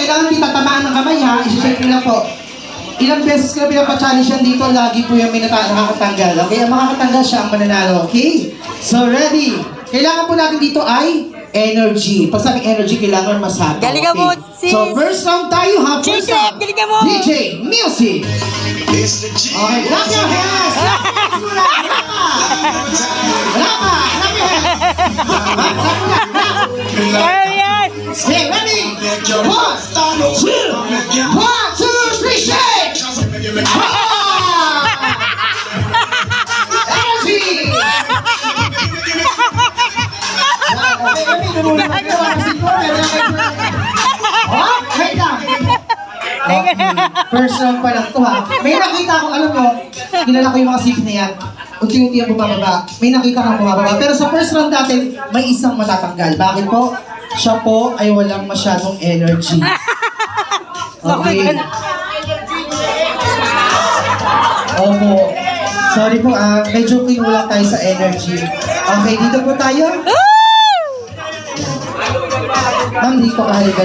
kailangan di tatamaan ng kamay ha. I-shake nyo lang po. Ilang beses ko na pinapa-challenge yan dito, lagi po yung may nakakatanggal. Okay, ang makakatanggal siya ang mananalo. Okay? So, ready. Kailangan po natin dito ay energy. Pag sabing energy, kailangan masata. Galingan mo, sis. So, first round tayo ha. First DJ, round. galingan mo. DJ, music. Okay, clap your hands. Wala pa. Clap your hands. Ayan. Okay, ready? 1, 2, 3, shake! Energy! Wait lang. First round pa lang to ha. May nakita ko, alam mo, kilala ko yung mga sip na yan. Unti-unti ang bumababa. May nakita kang bumababa. Pero sa first round natin, may isang matatanggal. Bakit po? Siya po ay walang masyadong energy. Okay. Opo. Sorry po, medyo kinulang tayo sa energy. Okay, dito po tayo. Ma'am, dito ka halika.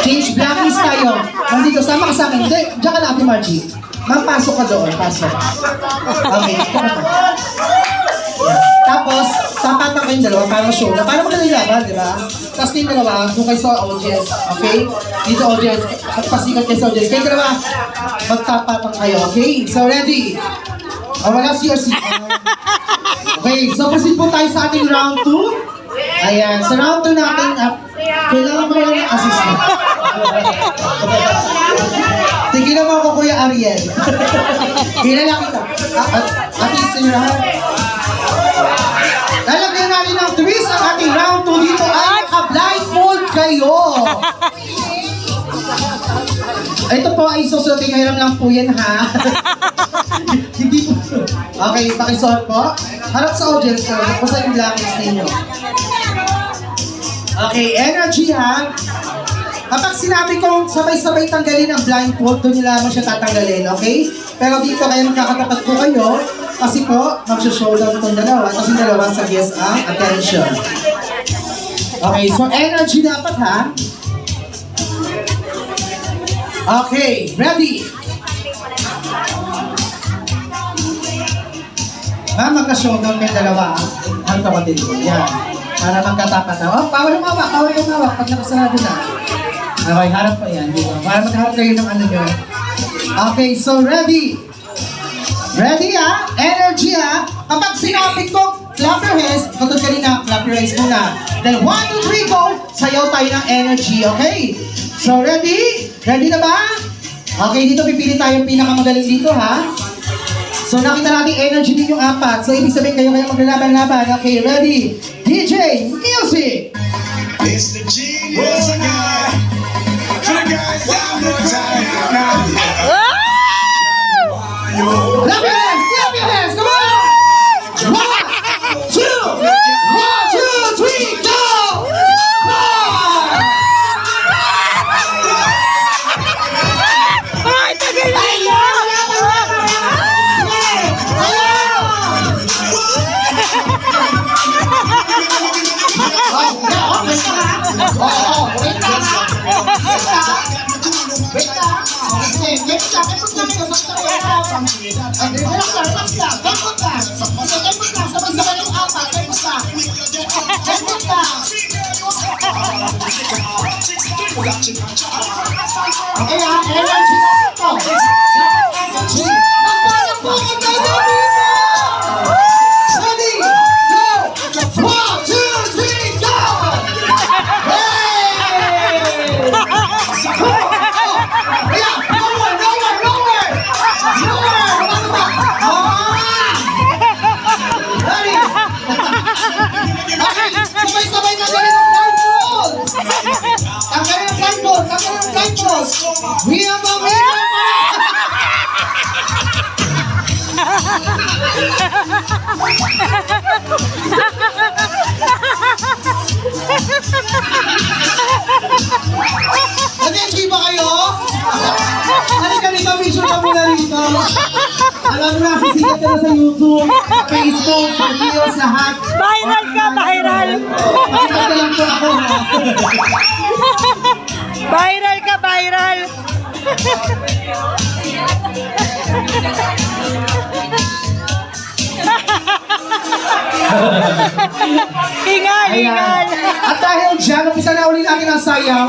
Change blacklist tayo. Ma'am, dito, sama ka sa akin. Hindi, diyan ka na, Ate Margie. Ma'am, pasok ka doon. Pasok. Okay, dito ka pa. Tapos, tapatan kayong dalawa para show na. Para maganda yung laban, di ba? Tapos kayong dalawa, kung kayo sa audience, okay? Dito audience, magpasikat kayo sa audience. Kayong dalawa, magtapatan kayo, okay? So, ready? Wala CRC. Okay, so proceed po tayo sa ating round 2. Ayan, sa round 2 natin, kailangan mo lang ng assistant. Tignan mo ako, Kuya Ariel. Kilala kita. At least yun ha. Lalagyan natin ng twist ang ating round 2 dito ay naka-blindfold kayo. Ito po ay susutin ngayon lang po yan ha. Hindi po. Okay, pakisuot po. Harap sa audience ko. Kung saan yung blacklist ninyo. Okay, energy ha. Kapag sinabi kong sabay-sabay tanggalin ang blindfold, doon nyo lamang siya tatanggalin, okay? Pero dito kayo magkakatapat po kayo kasi po, mag-showdown itong dalawa tapos yung dalawa sa guest ang attention. Okay, so energy dapat ha. Okay, ready? Magka-showdown kayo dalawa ang kapatid ko. Yan. Para magkatapat na. Oh, power yung mawak, power yung mawak. Pag nakasarado na. Okay, harap pa yan. Dito. Para magkaharap kayo ng ano nyo. Okay, so ready? Ready ha? Energy ha? Kapag sinapit ko, clap your hands. Katod kanina, clap your hands muna. Then 1, 2, 3, go! Sayaw tayo ng energy, okay? So ready? Ready na ba? Okay, dito pipili tayo yung pinakamagaling dito ha? So nakita natin energy din yung apat. So ibig sabihin kayo maglalaban-laban. Okay, ready? DJ, music! It's the genius guy. For the guys down the time. Clap your hands! Clap your hands! Come on! 1, 2, 3, go! Ay, tagal na yun. Okay ha, energy na ito. Energy. Magpapakbukan tayo dito! Ready, go! 1, 2, 3, go! Hey! Ayan, lower, lower, lower! Lower! Ready? Okay, sabay-sabay na galing ang blindfold! Tanggalin ang blindfold! Tanggalin ang blindfold! We have a winner! Nag-enjoy ba kayo? Halika rito, picture ka muna rito. Alam mo na, sisikat ka na sa YouTube, Facebook, sa Reels, lahat. Viral ka, viral. Pakita lang po ako ha. Viral. Hingal, hingal. At dahil dyan, umpisa na uli natin ang sayaw.